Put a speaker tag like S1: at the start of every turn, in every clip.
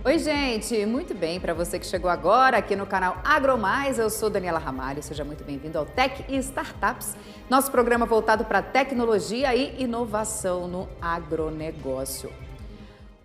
S1: Oi, gente, muito bem. Para você que chegou agora aqui no canal AgroMais, eu sou Daniela Ramalho. Seja muito bem-vindo ao Tech e Startups, nosso programa voltado para tecnologia e inovação no agronegócio.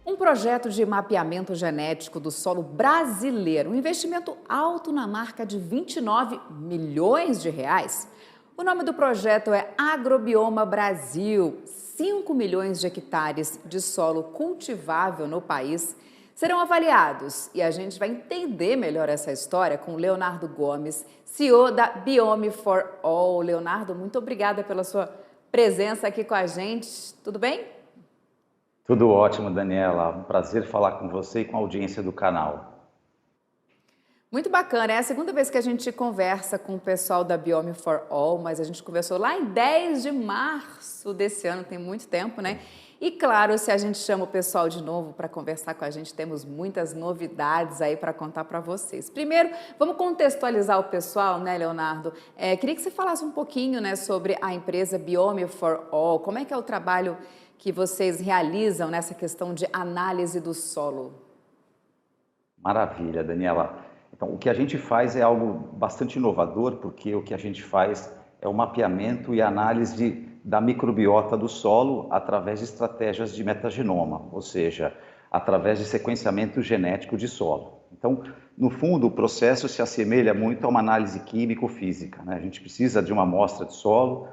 S1: Um projeto de mapeamento genético do solo brasileiro, um investimento alto na marca de 29 milhões de reais. O nome do projeto é Agrobioma Brasil. 5 milhões de hectares de solo cultivável no país serão avaliados e a gente vai entender melhor essa história com Leonardo Gomes, CEO da Biome for All. Leonardo, muito obrigada pela sua presença aqui com a gente. Tudo bem?
S2: Tudo ótimo, Daniela. Um prazer falar com você e com a audiência do canal.
S1: Muito bacana. É a segunda vez que a gente conversa com o pessoal da Biome for All, mas a gente conversou lá em 10 de março desse ano, tem muito tempo, né? E claro, se a gente chama o pessoal de novo para conversar com a gente, temos muitas novidades aí para contar para vocês. Primeiro, vamos contextualizar o pessoal, né, Leonardo? Queria que você falasse um pouquinho, né, sobre a empresa Biome for All. Como é que é o trabalho que vocês realizam nessa questão de análise do solo?
S2: Maravilha, Daniela. Então, o que a gente faz é algo bastante inovador, porque o que a gente faz é o mapeamento e análise da microbiota do solo através de estratégias de metagenoma, ou seja, através de sequenciamento genético de solo. Então, no fundo, o processo se assemelha muito a uma análise químico-física, né? A gente precisa de uma amostra de solo,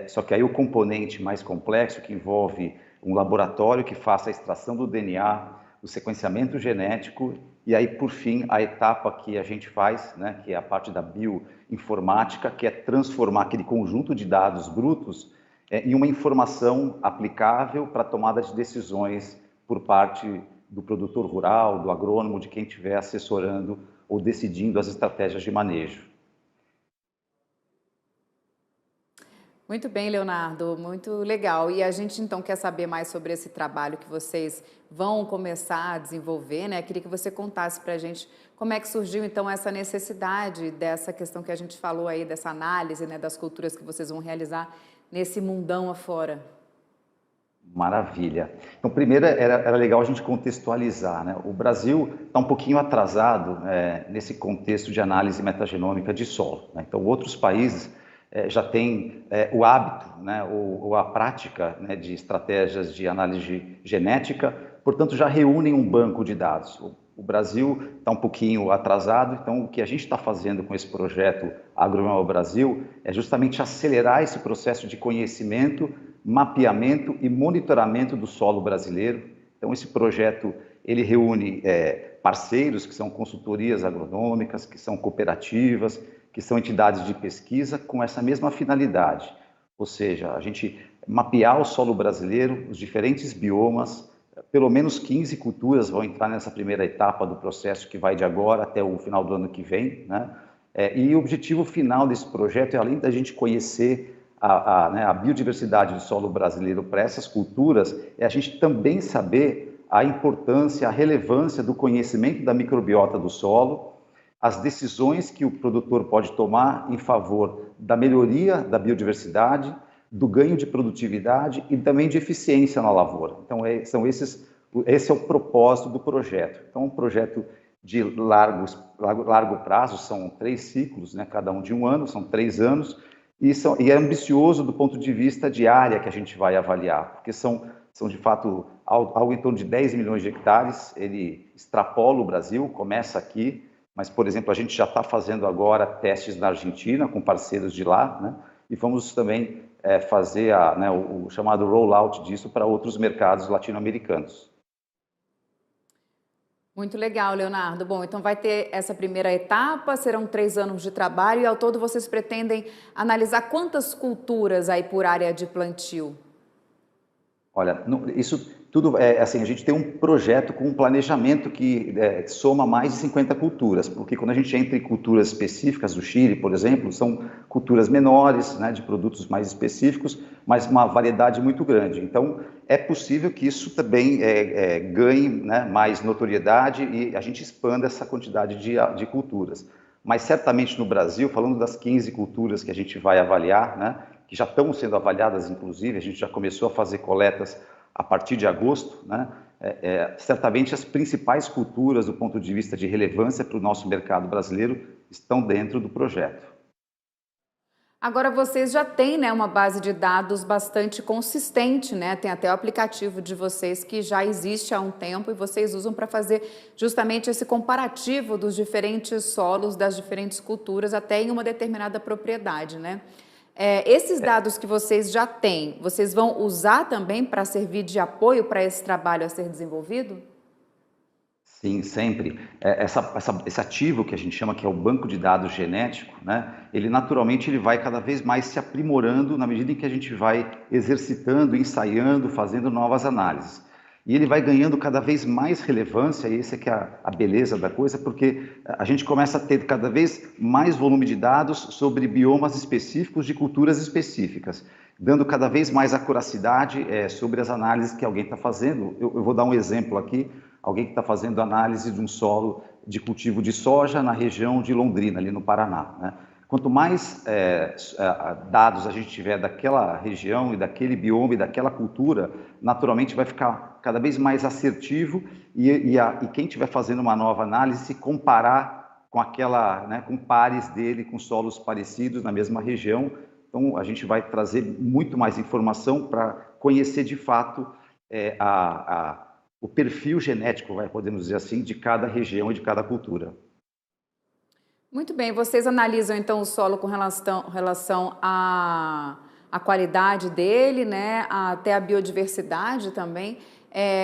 S2: só que aí o componente mais complexo, que envolve um laboratório que faça a extração do DNA, o sequenciamento genético e aí, por fim, a etapa que a gente faz, né, que é a parte da bioinformática, que é transformar aquele conjunto de dados brutos em uma informação aplicável para a tomada de decisões por parte do produtor rural, do agrônomo, de quem estiver assessorando ou decidindo as estratégias de manejo.
S1: Muito bem, Leonardo, muito legal. E a gente então quer saber mais sobre esse trabalho que vocês vão começar a desenvolver, né? Queria que você contasse para a gente como é que surgiu então essa necessidade dessa questão que a gente falou aí, dessa análise, né, das culturas que vocês vão realizar nesse mundão afora.
S2: Maravilha. Então, primeiro era legal a gente contextualizar, né? O Brasil está um pouquinho atrasado nesse contexto de análise metagenômica de solo, né? Então, outros países já têm o hábito, né, ou a prática, né, de estratégias de análise genética, portanto, já reúnem um banco de dados. O Brasil está um pouquinho atrasado, então o que a gente está fazendo com esse projeto Agrobioma Brasil é justamente acelerar esse processo de conhecimento, mapeamento e monitoramento do solo brasileiro. Então esse projeto ele reúne parceiros que são consultorias agronômicas, que são cooperativas, que são entidades de pesquisa com essa mesma finalidade, ou seja, a gente mapear o solo brasileiro, os diferentes biomas. Pelo menos 15 culturas vão entrar nessa primeira etapa do processo, que vai de agora até o final do ano que vem, né? E o objetivo final desse projeto é, além da gente conhecer a biodiversidade do solo brasileiro para essas culturas, é a gente também saber a importância, a relevância do conhecimento da microbiota do solo, as decisões que o produtor pode tomar em favor da melhoria da biodiversidade, do ganho de produtividade e também de eficiência na lavoura. Então, esse é o propósito do projeto. Então, um projeto de largo prazo, são 3 ciclos, né, cada um de 1 ano, são 3 anos, e é ambicioso do ponto de vista de área que a gente vai avaliar, porque são de fato algo em torno de 10 milhões de hectares, ele extrapola o Brasil, começa aqui, mas, por exemplo, a gente já está fazendo agora testes na Argentina com parceiros de lá, né, e vamos também fazer o chamado rollout disso para outros mercados latino-americanos.
S1: Muito legal, Leonardo. Bom, então vai ter essa primeira etapa, serão 3 anos de trabalho e ao todo vocês pretendem analisar quantas culturas aí por área de plantio?
S2: Olha, isso tudo assim, a gente tem um projeto com um planejamento que soma mais de 50 culturas, porque quando a gente entra em culturas específicas do Chile, por exemplo, são culturas menores, né, de produtos mais específicos, mas uma variedade muito grande. Então, é possível que isso também ganhe, né, mais notoriedade e a gente expanda essa quantidade de culturas. Mas certamente no Brasil, falando das 15 culturas que a gente vai avaliar, né, que já estão sendo avaliadas, inclusive, a gente já começou a fazer coletas a partir de agosto, né? certamente as principais culturas do ponto de vista de relevância para o nosso mercado brasileiro estão dentro do projeto.
S1: Agora vocês já têm, né, uma base de dados bastante consistente, né? Tem até o aplicativo de vocês que já existe há um tempo e vocês usam para fazer justamente esse comparativo dos diferentes solos, das diferentes culturas, até em uma determinada propriedade, né? Esses dados que vocês já têm, vocês vão usar também para servir de apoio para esse trabalho a ser desenvolvido?
S2: Sim, sempre. Esse ativo que a gente chama que é o banco de dados genético, né? Ele naturalmente ele vai cada vez mais se aprimorando na medida em que a gente vai exercitando, ensaiando, fazendo novas análises. E ele vai ganhando cada vez mais relevância, e essa é que é a beleza da coisa, porque a gente começa a ter cada vez mais volume de dados sobre biomas específicos de culturas específicas, dando cada vez mais acuracidade sobre as análises que alguém está fazendo. Eu vou dar um exemplo aqui. Alguém que está fazendo análise de um solo de cultivo de soja na região de Londrina, ali no Paraná, né? Quanto mais dados a gente tiver daquela região e daquele bioma e daquela cultura, naturalmente vai ficar cada vez mais assertivo e quem estiver fazendo uma nova análise se comparar com aquela, né, com pares dele, com solos parecidos na mesma região. Então a gente vai trazer muito mais informação para conhecer de fato o perfil genético, podemos dizer assim, de cada região e de cada cultura.
S1: Muito bem, vocês analisam então o solo com relação à qualidade dele, né, até a biodiversidade também.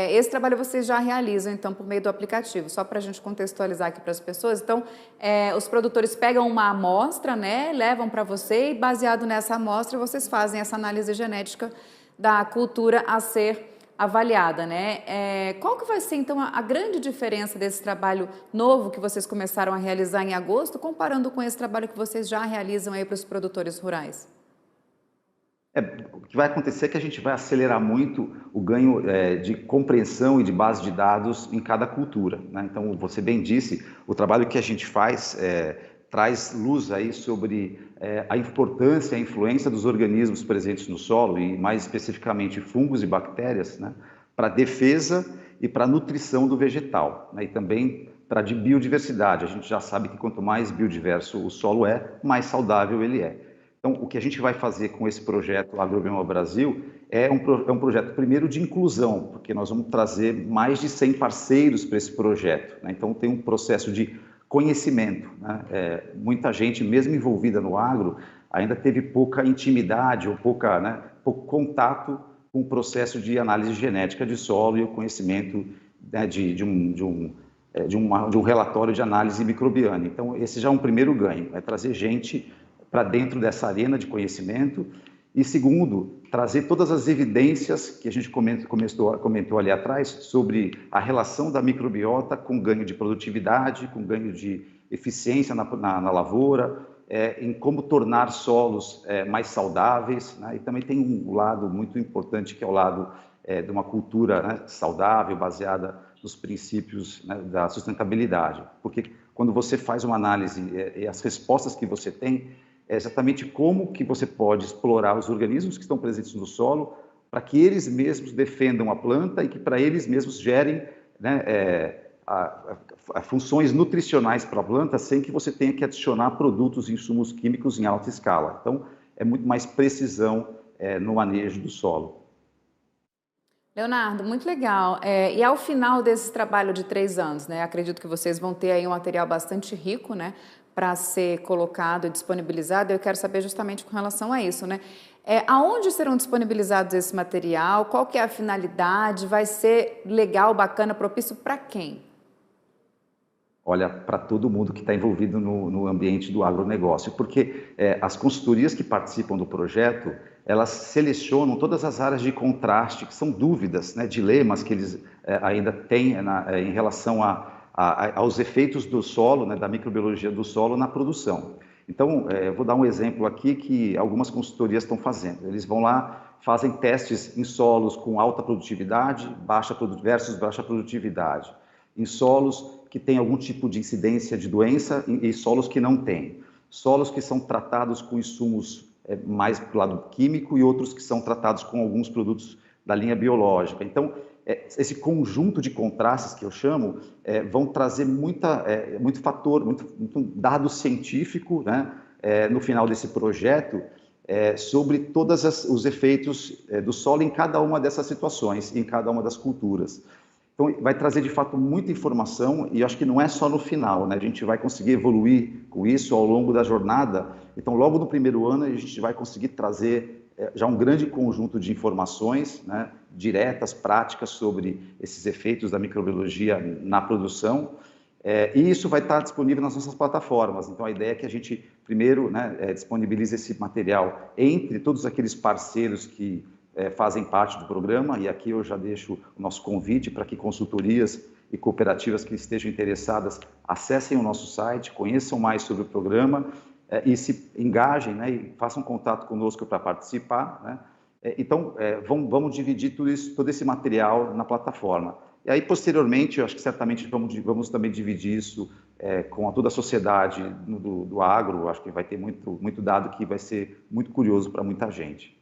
S1: Esse trabalho vocês já realizam então por meio do aplicativo, só para a gente contextualizar aqui para as pessoas. Então, os produtores pegam uma amostra, né, levam para você e baseado nessa amostra vocês fazem essa análise genética da cultura a ser avaliada, né? Qual que vai ser, então, a grande diferença desse trabalho novo que vocês começaram a realizar em agosto, comparando com esse trabalho que vocês já realizam aí para os produtores rurais?
S2: O que vai acontecer é que a gente vai acelerar muito o ganho de compreensão e de base de dados em cada cultura, né? Então, você bem disse, o trabalho que a gente faz traz luz aí sobre a importância e a influência dos organismos presentes no solo, e mais especificamente fungos e bactérias, né, para a defesa e para a nutrição do vegetal, né, e também para a biodiversidade. A gente já sabe que quanto mais biodiverso o solo mais saudável ele é. Então, o que a gente vai fazer com esse projeto Agrobioma Brasil é um projeto, primeiro, de inclusão, porque nós vamos trazer mais de 100 parceiros para esse projeto, né? Então, tem um processo de conhecimento, né? Muita gente, mesmo envolvida no agro, ainda teve pouca intimidade ou pouco contato com o processo de análise genética de solo e o conhecimento, né, de um relatório de análise microbiana. Então, esse já é um primeiro ganho, é trazer gente para dentro dessa arena de conhecimento. E segundo, trazer todas as evidências que a gente comentou ali atrás sobre a relação da microbiota com ganho de produtividade, com ganho de eficiência na lavoura, em como tornar solos mais saudáveis, né? E também tem um lado muito importante que é o lado de uma cultura, né, saudável, baseada nos princípios, né, da sustentabilidade. Porque quando você faz uma análise e as respostas que você tem, é exatamente como que você pode explorar os organismos que estão presentes no solo para que eles mesmos defendam a planta e que para eles mesmos gerem, né, funções nutricionais para a planta sem que você tenha que adicionar produtos e insumos químicos em alta escala. Então, é muito mais precisão no manejo do solo.
S1: Leonardo, muito legal. E ao final desse trabalho de 3 anos, né, acredito que vocês vão ter aí um material bastante rico, né, para ser colocado e disponibilizado. Eu quero saber justamente com relação a isso, né? Aonde serão disponibilizados esse material? Qual que é a finalidade? Vai ser legal, bacana, propício para quem?
S2: Olha, para todo mundo que está envolvido no ambiente do agronegócio, porque as consultorias que participam do projeto, elas selecionam todas as áreas de contraste, que são dúvidas, né, dilemas que eles ainda têm em relação aos efeitos do solo, né, da microbiologia do solo na produção. Então, eu vou dar um exemplo aqui que algumas consultorias estão fazendo. Eles vão lá, fazem testes em solos com alta produtividade versus baixa produtividade, em solos que têm algum tipo de incidência de doença e solos que não têm, solos que são tratados com insumos mais para o lado químico e outros que são tratados com alguns produtos da linha biológica. Então, esse conjunto de contrastes que eu chamo vão trazer muito fator, muito dado científico, né, no final desse projeto, sobre todos os efeitos do solo em cada uma dessas situações, em cada uma das culturas. Então, vai trazer, de fato, muita informação e acho que não é só no final, né? A gente vai conseguir evoluir com isso ao longo da jornada. Então, logo no primeiro ano, a gente vai conseguir trazer já um grande conjunto de informações, né, diretas, práticas, sobre esses efeitos da microbiologia na produção. E isso vai estar disponível nas nossas plataformas. Então, a ideia é que a gente, primeiro, né, disponibilize esse material entre todos aqueles parceiros que fazem parte do programa, e aqui eu já deixo o nosso convite para que consultorias e cooperativas que estejam interessadas acessem o nosso site, conheçam mais sobre o programa e se engajem, né, e façam contato conosco para participar, né? Então, vamos dividir tudo isso, todo esse material na plataforma. E aí, posteriormente, eu acho que certamente vamos também dividir isso com toda a sociedade do agro. Acho que vai ter muito dado que vai ser muito curioso para muita gente.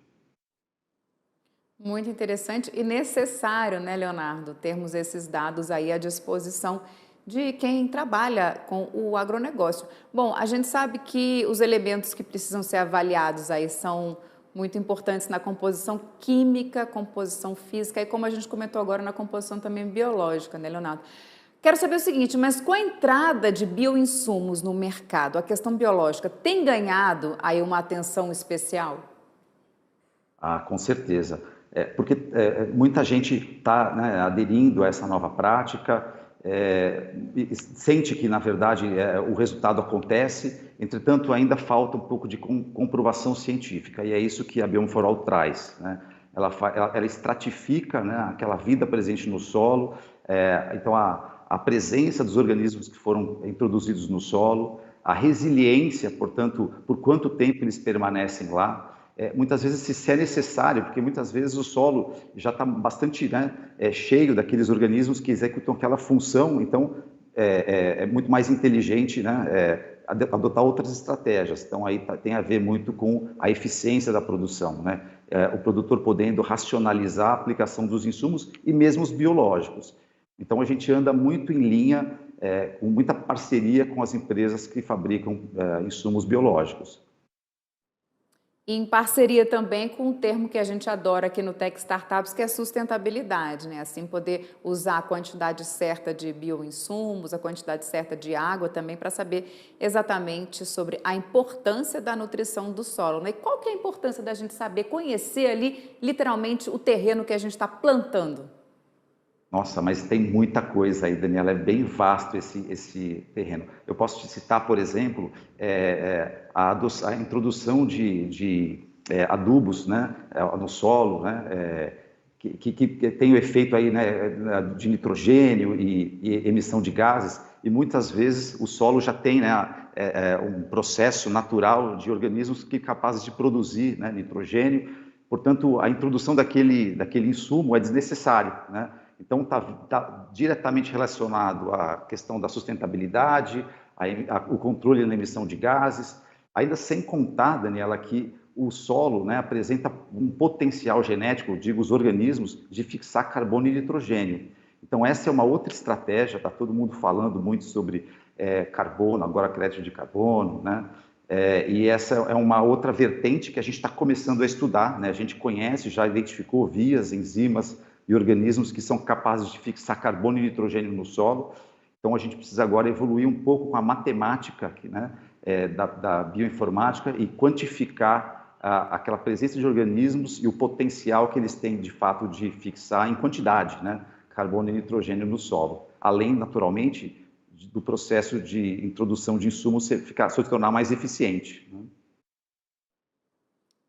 S1: Muito interessante e necessário, né, Leonardo, termos esses dados aí à disposição de quem trabalha com o agronegócio. Bom, a gente sabe que os elementos que precisam ser avaliados aí são muito importantes na composição química, composição física e, como a gente comentou agora, na composição também biológica, né, Leonardo? Quero saber o seguinte, mas com a entrada de bioinsumos no mercado, a questão biológica tem ganhado aí uma atenção especial?
S2: Ah, com certeza. Porque muita gente está, né, aderindo a essa nova prática, e sente que, na verdade, o resultado acontece, entretanto, ainda falta um pouco de comprovação científica, e é isso que a Biomo4All traz, né? Ela estratifica, né, aquela vida presente no solo, então a presença dos organismos que foram introduzidos no solo, a resiliência, portanto, por quanto tempo eles permanecem lá, muitas vezes se é necessário, porque muitas vezes o solo já está bastante, né, cheio daqueles organismos que executam aquela função, então é muito mais inteligente, né, adotar outras estratégias. Então aí tem a ver muito com a eficiência da produção, né? O produtor podendo racionalizar a aplicação dos insumos e mesmo os biológicos. Então a gente anda muito em linha, com muita parceria com as empresas que fabricam insumos biológicos.
S1: Em parceria também com o termo que a gente adora aqui no Tech Startups, que é sustentabilidade, né? Assim, poder usar a quantidade certa de bioinsumos, a quantidade certa de água também, para saber exatamente sobre a importância da nutrição do solo, né? E qual que é a importância da gente saber, conhecer ali, literalmente, o terreno que a gente está plantando?
S2: Nossa, mas tem muita coisa aí, Daniela, é bem vasto esse terreno. Eu posso te citar, por exemplo, a introdução de adubos, né, no solo, né, que tem o efeito aí, né, de nitrogênio e emissão de gases, e muitas vezes o solo já tem, né, um processo natural de organismos que capazes de produzir, né, nitrogênio, portanto, a introdução daquele insumo é desnecessário, né? Então, está diretamente relacionado à questão da sustentabilidade, o controle na emissão de gases, ainda sem contar, Daniela, que o solo, né, apresenta um potencial genético, digo, os organismos, de fixar carbono e nitrogênio. Então, essa é uma outra estratégia, está todo mundo falando muito sobre carbono, agora crédito de carbono, né? E essa é uma outra vertente que a gente está começando a estudar, né? A gente conhece, já identificou vias, enzimas e organismos que são capazes de fixar carbono e nitrogênio no solo. Então, a gente precisa agora evoluir um pouco com a matemática aqui, né, da bioinformática e quantificar aquela presença de organismos e o potencial que eles têm, de fato, de fixar em quantidade, né, carbono e nitrogênio no solo. Além, naturalmente, do processo de introdução de insumos se tornar mais eficiente, né?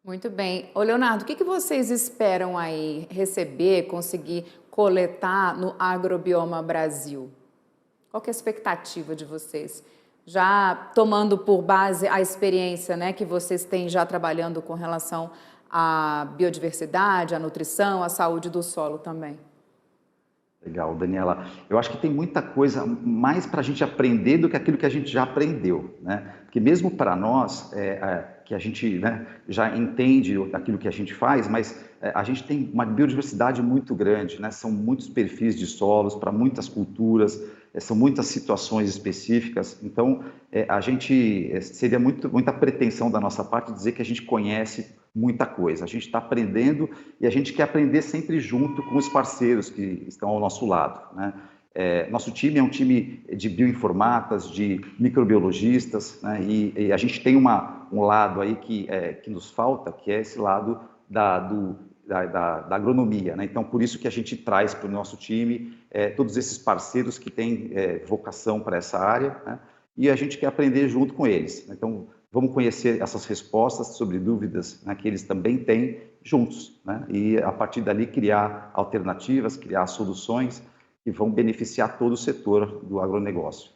S1: Muito bem. Ô, Leonardo, o que vocês esperam aí receber, conseguir coletar no Agrobioma Brasil? Qual que é a expectativa de vocês? Já tomando por base a experiência, né, que vocês têm já trabalhando com relação à biodiversidade, à nutrição, à saúde do solo também.
S2: Legal, Daniela. Eu acho que tem muita coisa mais para a gente aprender do que aquilo que a gente já aprendeu, né? Porque mesmo para nós, que a gente, né, já entende aquilo que a gente faz, mas a gente tem uma biodiversidade muito grande, né? São muitos perfis de solos para muitas culturas, são muitas situações específicas. Então, a gente seria muita pretensão da nossa parte dizer que a gente conhece muita coisa. A gente está aprendendo e a gente quer aprender sempre junto com os parceiros que estão ao nosso lado, né? Nosso time é um time de bioinformatas, de microbiologistas, né? E a gente tem um lado aí que nos falta, que é esse lado da agronomia, né? Então, por isso que a gente traz para o nosso time todos esses parceiros que têm vocação para essa área, né? E a gente quer aprender junto com eles. Então, vamos conhecer essas respostas sobre dúvidas, né, que eles também têm juntos, né? E a partir dali criar alternativas, criar soluções que vão beneficiar todo o setor do agronegócio.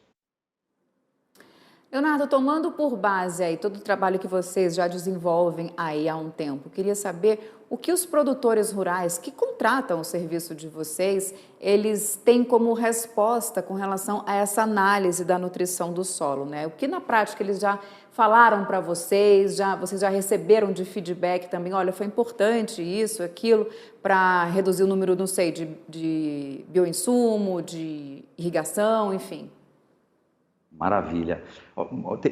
S1: Leonardo, tomando por base aí todo o trabalho que vocês já desenvolvem aí há um tempo, queria saber o que os produtores rurais que contratam o serviço de vocês, eles têm como resposta com relação a essa análise da nutrição do solo, né? O que na prática eles já falaram para vocês já receberam de feedback também, olha, foi importante isso, aquilo, para reduzir o número, não sei, de bioinsumo, de irrigação, enfim.
S2: Maravilha.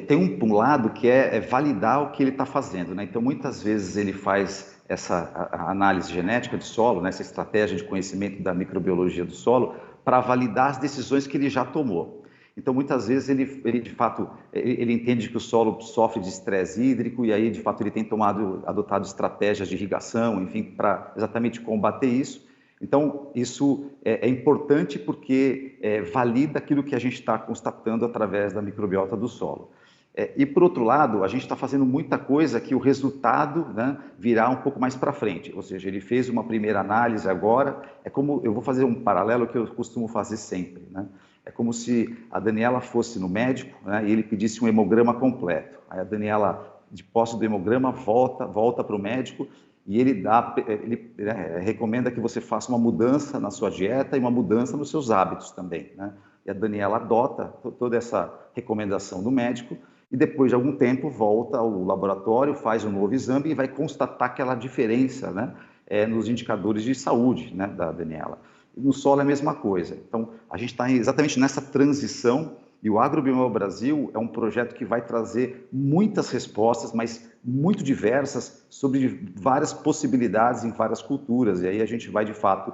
S2: Tem um lado que é validar o que ele está fazendo, né? Então, muitas vezes ele faz essa análise genética de solo, né? Essa estratégia de conhecimento da microbiologia do solo, para validar as decisões que ele já tomou. Então, muitas vezes ele de fato, ele entende que o solo sofre de estresse hídrico e aí, de fato, ele tem adotado estratégias de irrigação, enfim, para exatamente combater isso. Então, isso é importante porque valida aquilo que a gente está constatando através da microbiota do solo. E, por outro lado, a gente está fazendo muita coisa que o resultado, né, virá um pouco mais para frente. Ou seja, ele fez uma primeira análise agora, eu vou fazer um paralelo que eu costumo fazer sempre, né? É como se a Daniela fosse no médico, né, e ele pedisse um hemograma completo. Aí a Daniela, de posse do hemograma, volta para o médico e ele recomenda que você faça uma mudança na sua dieta e uma mudança nos seus hábitos também, né? E a Daniela adota toda essa recomendação do médico e depois de algum tempo volta ao laboratório, faz um novo exame e vai constatar aquela diferença, né, nos indicadores de saúde, né, da Daniela. No solo é a mesma coisa. Então, a gente está exatamente nessa transição e o AgroBioma Brasil é um projeto que vai trazer muitas respostas, mas muito diversas, sobre várias possibilidades em várias culturas. E aí a gente vai, de fato,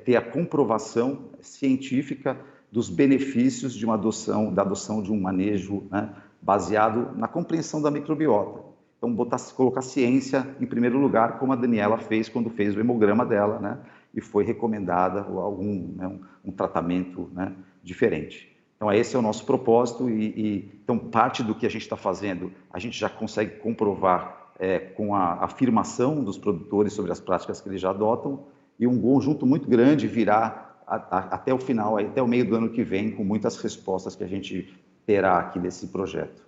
S2: ter a comprovação científica dos benefícios de da adoção de um manejo, né, baseado na compreensão da microbiota. Então, colocar a ciência em primeiro lugar, como a Daniela fez quando fez o hemograma dela, né, e foi recomendada um tratamento, né, diferente. Então, esse é o nosso propósito então, parte do que a gente está fazendo, a gente já consegue comprovar com a afirmação dos produtores sobre as práticas que eles já adotam e um conjunto muito grande virá até o final, até o meio do ano que vem, com muitas respostas que a gente terá aqui desse projeto.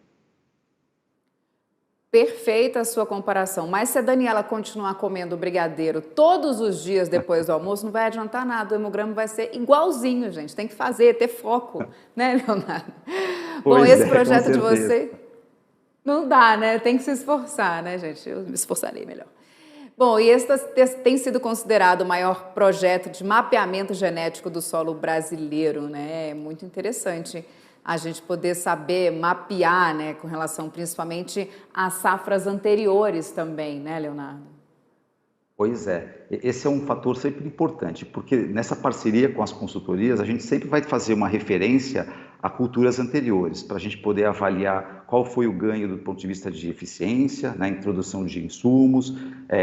S1: Perfeita a sua comparação, mas se a Daniela continuar comendo brigadeiro todos os dias depois do almoço, não vai adiantar nada, o hemograma vai ser igualzinho, gente, tem que fazer, ter foco, né, Leonardo? Bom, esse projeto de você não dá, né, tem que se esforçar, né, gente, eu me esforçarei melhor. Bom, e esse tem sido considerado o maior projeto de mapeamento genético do solo brasileiro, né, é muito interessante a gente poder saber mapear, né, com relação principalmente às safras anteriores também, né, Leonardo?
S2: Pois é, esse é um fator sempre importante, porque nessa parceria com as consultorias, a gente sempre vai fazer uma referência a culturas anteriores, para a gente poder avaliar qual foi o ganho do ponto de vista de eficiência, na introdução de insumos,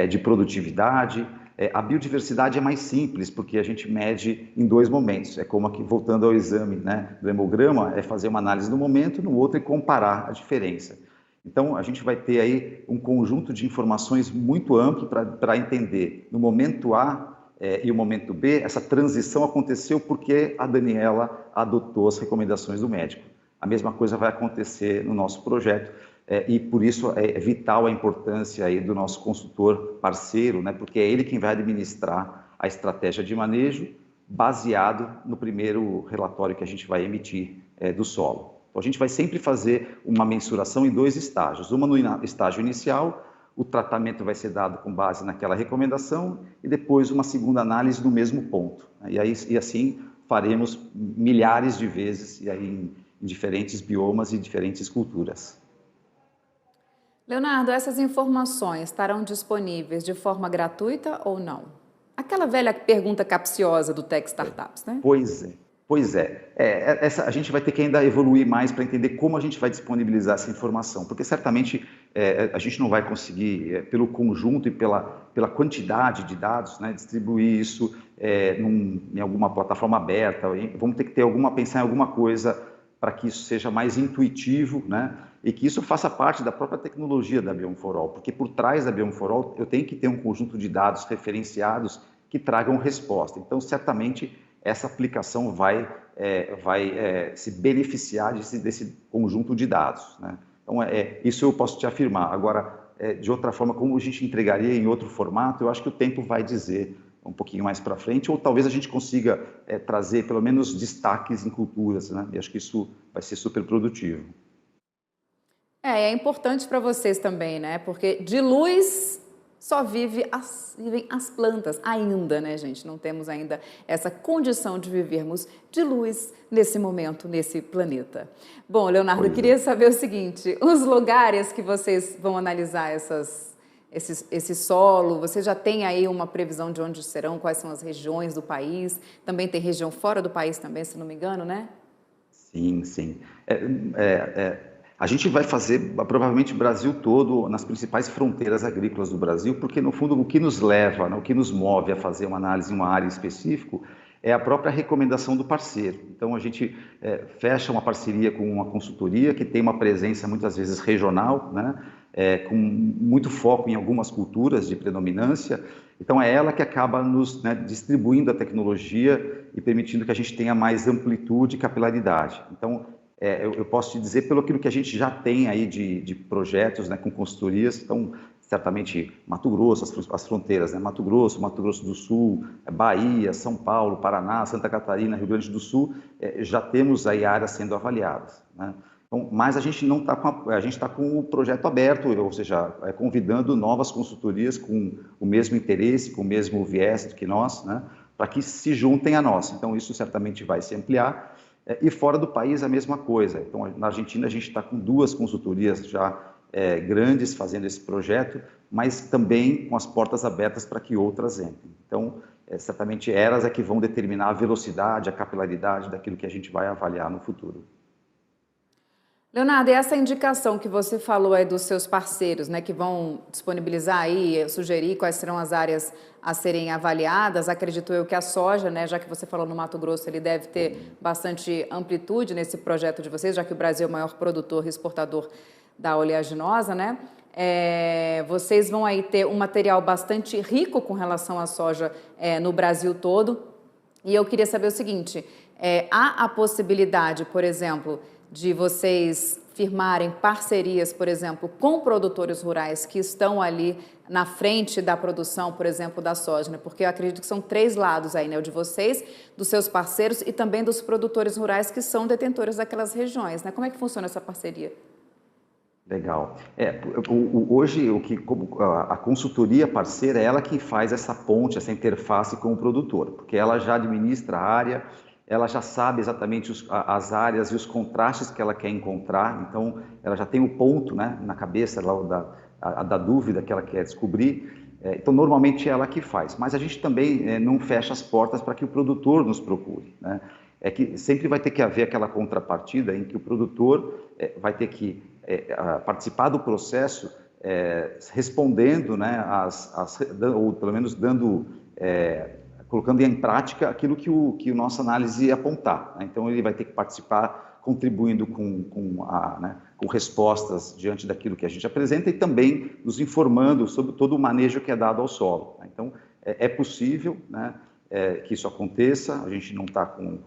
S2: de produtividade. A biodiversidade é mais simples, porque a gente mede em dois momentos. É como aqui, voltando ao exame, né, do hemograma, é fazer uma análise no momento, no outro e comparar a diferença. Então, a gente vai ter aí um conjunto de informações muito amplo para entender, no momento A e o momento B, essa transição aconteceu porque a Daniela adotou as recomendações do médico. A mesma coisa vai acontecer no nosso projeto. E por isso é vital a importância aí do nosso consultor parceiro, né, porque é ele quem vai administrar a estratégia de manejo baseado no primeiro relatório que a gente vai emitir do solo. Então, a gente vai sempre fazer uma mensuração em 2 estágios. Uma no estágio inicial, o tratamento vai ser dado com base naquela recomendação e depois uma segunda análise no mesmo ponto. E assim faremos milhares de vezes e aí em diferentes biomas e diferentes culturas.
S1: Leonardo, essas informações estarão disponíveis de forma gratuita ou não? Aquela velha pergunta capciosa do Tech Startups, né?
S2: Pois é. A gente vai ter que ainda evoluir mais para entender como a gente vai disponibilizar essa informação, porque certamente a gente não vai conseguir, pelo conjunto e pela quantidade de dados, né, distribuir isso em alguma plataforma aberta. Vamos ter que pensar em alguma coisa para que isso seja mais intuitivo, né, e que isso faça parte da própria tecnologia da Beyond For All, porque por trás da Beyond For All eu tenho que ter um conjunto de dados referenciados que tragam resposta. Então, certamente, essa aplicação vai se beneficiar desse conjunto de dados, né? Então, isso eu posso te afirmar. Agora, de outra forma, como a gente entregaria em outro formato, eu acho que o tempo vai dizer um pouquinho mais para frente, ou talvez a gente consiga trazer pelo menos destaques em culturas, né? E acho que isso vai ser super produtivo.
S1: É importante para vocês também, né? Porque de luz só vivem as plantas ainda, né, gente? Não temos ainda essa condição de vivermos de luz nesse momento, nesse planeta. Bom, Leonardo, eu queria saber o seguinte, os lugares que vocês vão analisar esse solo, você já tem aí uma previsão de onde serão, quais são as regiões do país? Também tem região fora do país também, se não me engano, né?
S2: Sim. A gente vai fazer provavelmente o Brasil todo, nas principais fronteiras agrícolas do Brasil, porque no fundo o que nos leva, né, o que nos move a fazer uma análise em uma área específica é a própria recomendação do parceiro. Então a gente fecha uma parceria com uma consultoria que tem uma presença muitas vezes regional, né, com muito foco em algumas culturas de predominância. Então é ela que acaba nos, né, distribuindo a tecnologia e permitindo que a gente tenha mais amplitude e capilaridade. Então eu posso te dizer pelo aquilo que a gente já tem aí de projetos, né, com consultorias. Então, certamente Mato Grosso, as fronteiras, né, Mato Grosso do Sul, Bahia, São Paulo, Paraná, Santa Catarina, Rio Grande do Sul, já temos aí áreas sendo avaliadas, né? Então, mas a gente não está a gente está com o projeto aberto, ou seja, convidando novas consultorias com o mesmo interesse, com o mesmo viés do que nós, né, para que se juntem a nós. Então, isso certamente vai se ampliar. E fora do país a mesma coisa. Então, na Argentina a gente está com 2 consultorias já grandes fazendo esse projeto, mas também com as portas abertas para que outras entrem. Então, certamente elas é que vão determinar a velocidade, a capilaridade daquilo que a gente vai avaliar no futuro.
S1: Leonardo, e essa indicação que você falou aí dos seus parceiros, né, que vão disponibilizar aí, sugerir quais serão as áreas a serem avaliadas, acredito eu que a soja, né, já que você falou no Mato Grosso, ele deve ter bastante amplitude nesse projeto de vocês, já que o Brasil é o maior produtor e exportador da oleaginosa, né? Vocês vão aí ter um material bastante rico com relação à soja no Brasil todo. E eu queria saber o seguinte, há a possibilidade, por exemplo, de vocês firmarem parcerias, por exemplo, com produtores rurais que estão ali na frente da produção, por exemplo, da soja, né? Porque eu acredito que são 3 lados aí, né? O de vocês, dos seus parceiros e também dos produtores rurais que são detentores daquelas regiões, né? Como é que funciona essa parceria?
S2: Legal. Hoje, a consultoria parceira é ela que faz essa ponte, essa interface com o produtor, porque ela já administra a área, ela já sabe exatamente as áreas e os contrastes que ela quer encontrar, então ela já tem o ponto, né, na cabeça lá, da dúvida que ela quer descobrir. Então, normalmente é ela que faz, mas a gente também não fecha as portas para que o produtor nos procure, né? É que sempre vai ter que haver aquela contrapartida em que o produtor vai ter que participar do processo respondendo, né, ou pelo menos colocando em prática aquilo que a nossa análise apontar, né? Então, ele vai ter que participar contribuindo com respostas diante daquilo que a gente apresenta e também nos informando sobre todo o manejo que é dado ao solo, né? Então, é possível, né, que isso aconteça. A gente não está com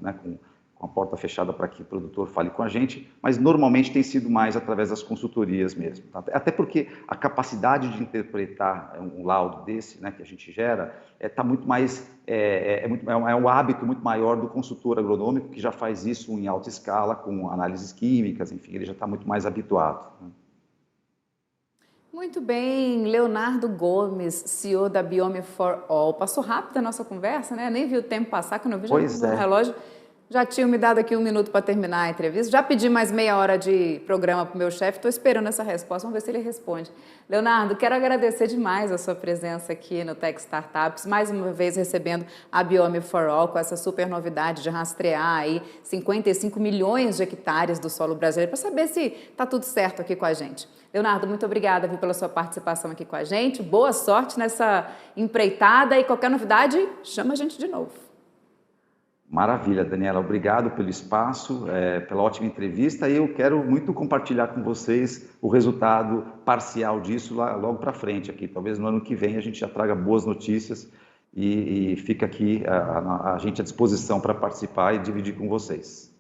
S2: uma porta fechada para que o produtor fale com a gente, mas normalmente tem sido mais através das consultorias mesmo. Tá? Até porque a capacidade de interpretar um laudo desse, né, que a gente gera, tá muito mais, é um hábito muito maior do consultor agronômico, que já faz isso em alta escala, com análises químicas, enfim, ele já está muito mais habituado. Né?
S1: Muito bem, Leonardo Gomes, CEO da Biome for All. Passou rápido a nossa conversa, né? Nem vi o tempo passar, quando eu vi já no relógio. Já tinham me dado aqui 1 minuto para terminar a entrevista. Já pedi mais meia hora de programa para o meu chefe, estou esperando essa resposta, vamos ver se ele responde. Leonardo, quero agradecer demais a sua presença aqui no Tech Startups, mais uma vez recebendo a Biome for All com essa super novidade de rastrear aí 55 milhões de hectares do solo brasileiro, para saber se está tudo certo aqui com a gente. Leonardo, muito obrigada pela sua participação aqui com a gente, boa sorte nessa empreitada e qualquer novidade, chama a gente de novo.
S2: Maravilha, Daniela. Obrigado pelo espaço, pela ótima entrevista, e eu quero muito compartilhar com vocês o resultado parcial disso logo para frente aqui. Talvez no ano que vem a gente já traga boas notícias e fica aqui a gente à disposição para participar e dividir com vocês.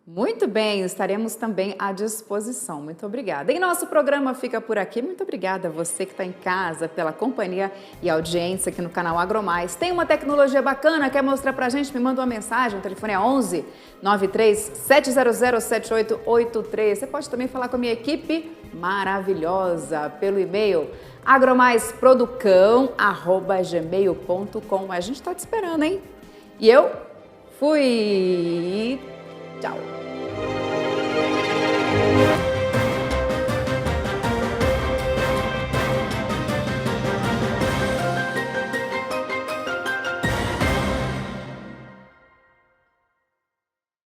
S1: Muito bem, estaremos também à disposição. Muito obrigada. E nosso programa fica por aqui. Muito obrigada a você que está em casa pela companhia e audiência aqui no canal AgroMais. Tem uma tecnologia bacana, quer mostrar pra gente? Me manda uma mensagem, o telefone é 11 93 700 7883. Você pode também falar com a minha equipe maravilhosa pelo e-mail agromais.producão@gmail.com. A gente está te esperando, hein? E eu fui... Tchau!